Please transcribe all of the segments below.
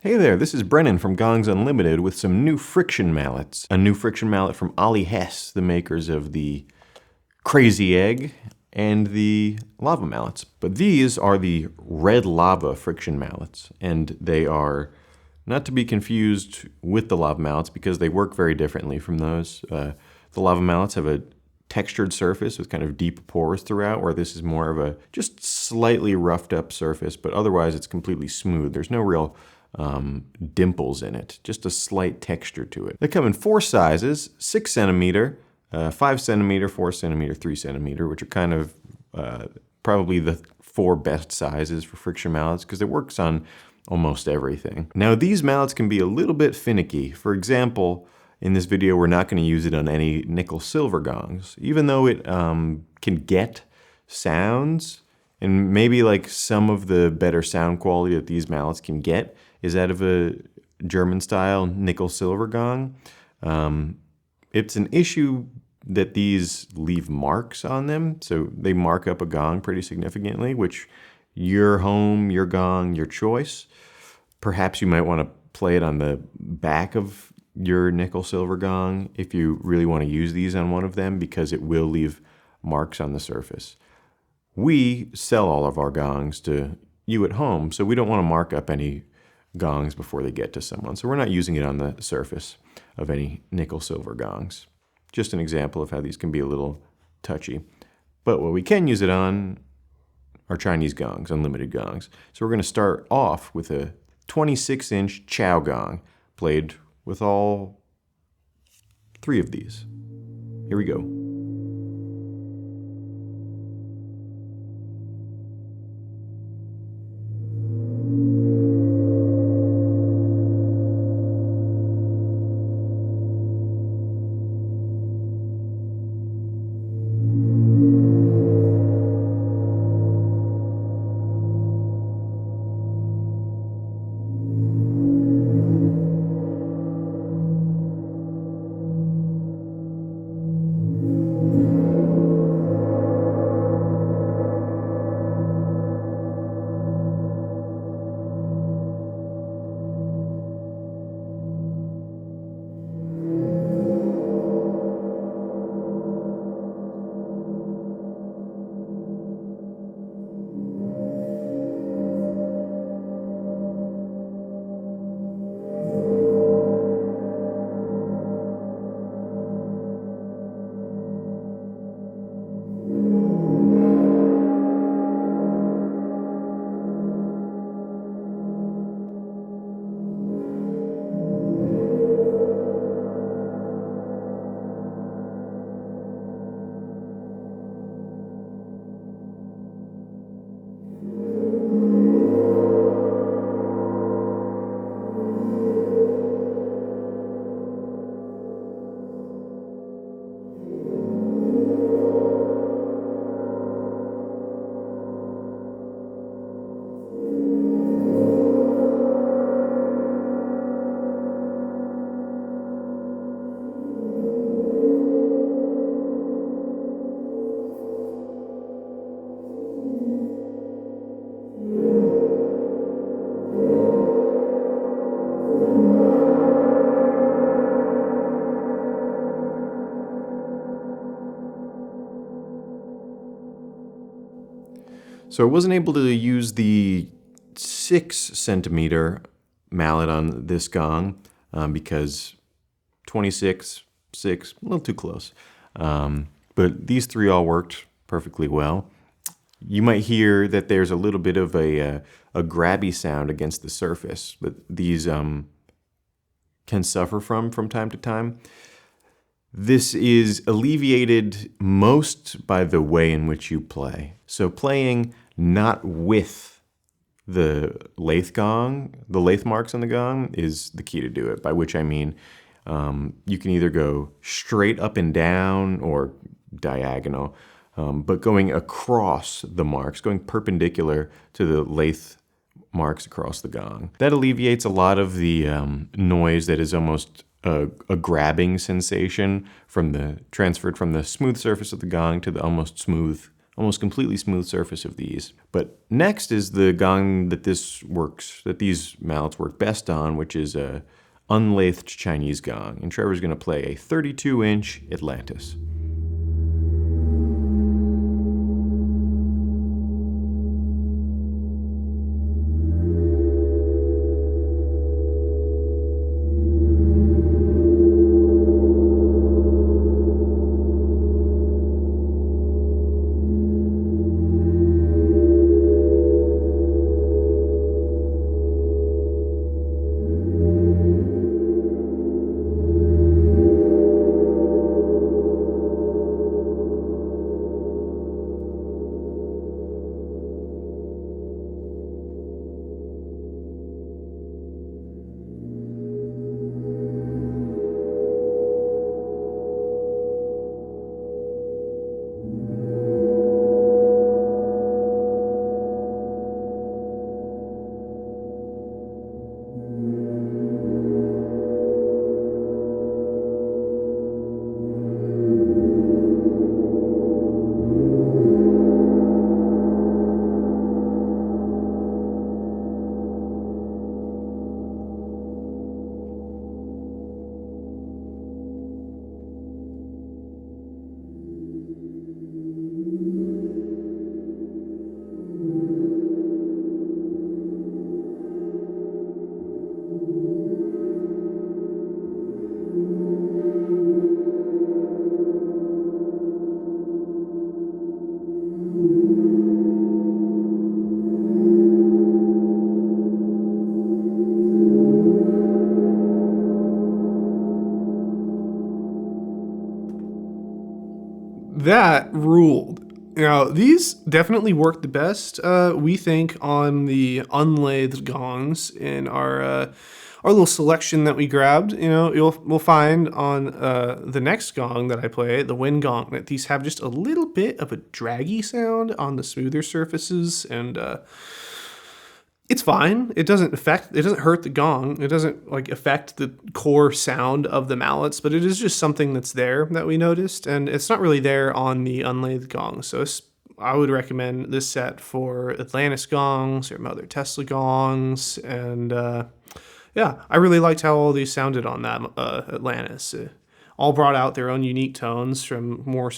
Hey there, this is Brennan from Gongs Unlimited with some new friction mallets. A new friction mallet from Ollihess, the makers of the Crazy Egg and the lava mallets. But these are the red lava friction mallets, and they are not to be confused with the lava mallets because they work very differently from those. The lava mallets have a textured surface with kind of deep pores throughout, where this is more of a just slightly roughed up surface, but otherwise it's completely smooth. There's no real dimples in it, just a slight texture to it. They come in 4 sizes: 6 centimeter, 5 centimeter, 4 centimeter, 3 centimeter, which are kind of probably the 4 best sizes for friction mallets because it works on almost everything. Now these mallets can be a little bit finicky. For example, in this video we're not going to use it on any nickel silver gongs, even though it can get sounds, and maybe like some of the better sound quality that these mallets can get is out of a German style nickel silver gong. It's an issue that these leave marks on them, so they mark up a gong pretty significantly, which your home, your gong, your choice. Perhaps you might want to play it on the back of your nickel silver gong if you really want to use these on one of them, because it will leave marks on the surface. We sell all of our gongs to you at home, so we don't want to mark up any gongs before they get to someone. So we're not using it on the surface of any nickel silver gongs. Just an example of how these can be a little touchy. But what we can use it on are Chinese gongs, unlimited gongs. So we're going to start off with a 26-inch Chau gong, played with all 3 of these. Here we go. So I wasn't able to use the 6 centimeter mallet on this gong because 26, 6, a little too close. But these 3 all worked perfectly well. You might hear that there's a little bit of a grabby sound against the surface that these can suffer from time to time. This is alleviated most by the way in which you play. So playing not with the lathe gong, the lathe marks on the gong, is the key to do it, by which I mean you can either go straight up and down or diagonal, but going across the marks, going perpendicular to the lathe marks across the gong. That alleviates a lot of the noise that is almost a grabbing sensation transferred from the smooth surface of the gong to the almost smooth almost completely smooth surface of these. But next is the gong that these mallets work best on, which is a unlathed Chinese gong. And Trevor's going to play a 32-inch Atlantis. That ruled. Now, these definitely work the best, we think, on the unlathed gongs in our little selection that we grabbed. We'll find on the next gong that I play, the wind gong, that these have just a little bit of a draggy sound on the smoother surfaces, and it's fine. It doesn't hurt the gong. It doesn't affect the core sound of the mallets, but it is just something that's there that we noticed, and it's not really there on the unlathed gong. So I would recommend this set for Atlantis gongs or Mother Tesla gongs, and yeah, I really liked how all these sounded on that Atlantis. All brought out their own unique tones, from more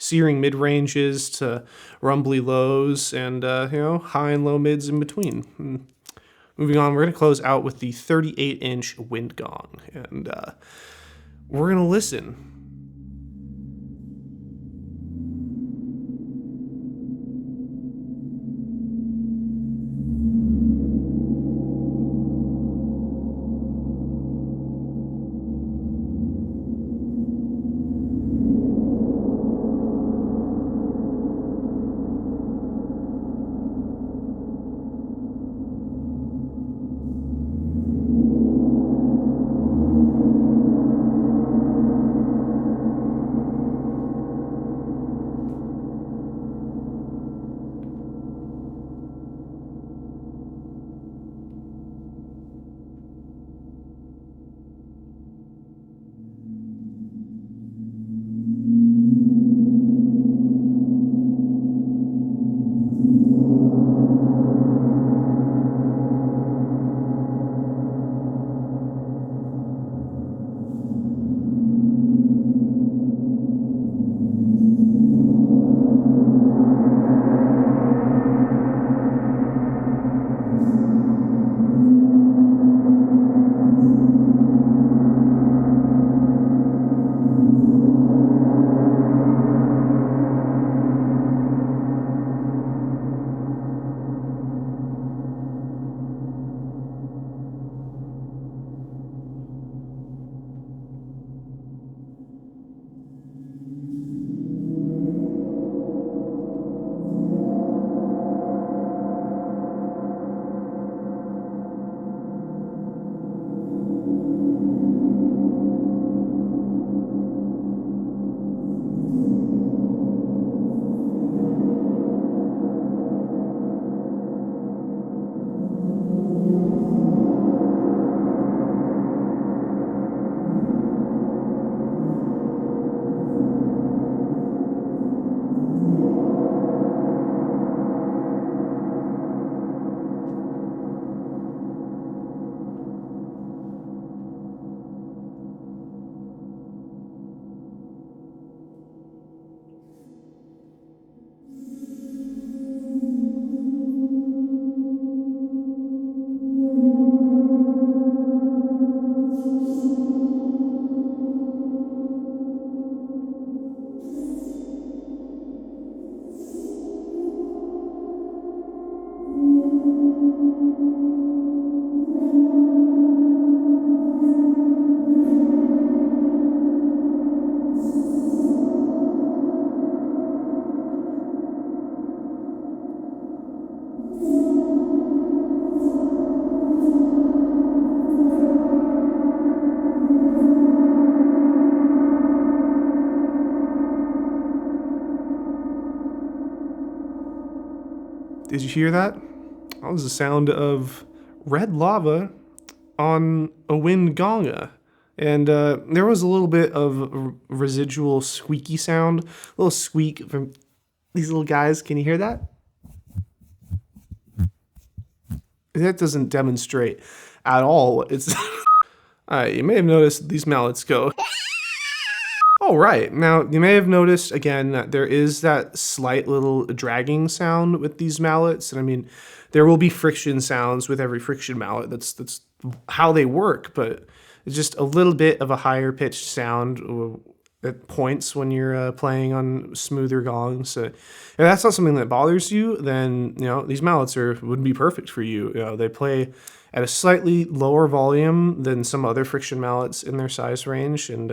searing mid-ranges to rumbly lows, and high and low mids in between. Moving on, we're going to close out with the 38-inch wind gong, and we're going to listen. Did you hear that? That was the sound of red lava on a wind gonga. And there was a little bit of residual squeaky sound, a little squeak from these little guys. Can you hear that? That doesn't demonstrate at all. It's you may have noticed these mallets go. All right, now you may have noticed again that there is that slight little dragging sound with these mallets, and I mean, there will be friction sounds with every friction mallet. That's how they work, but it's just a little bit of a higher pitched sound at points when you're playing on smoother gongs. So if that's not something that bothers you, then these mallets would be perfect for you. They play at a slightly lower volume than some other friction mallets in their size range, and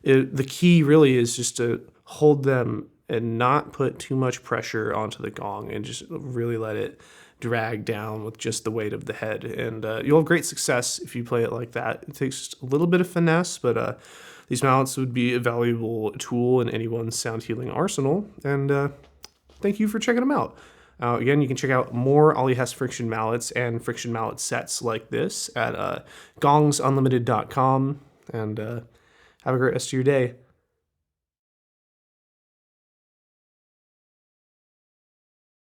the key really is just to hold them and not put too much pressure onto the gong and just really let it drag down with just the weight of the head. And you'll have great success if you play it like that. It takes just a little bit of finesse, but these mallets would be a valuable tool in anyone's sound healing arsenal. And thank you for checking them out. Again, you can check out more Ollihess friction mallets and friction mallet sets like this at gongsunlimited.com. And have a great rest of your day.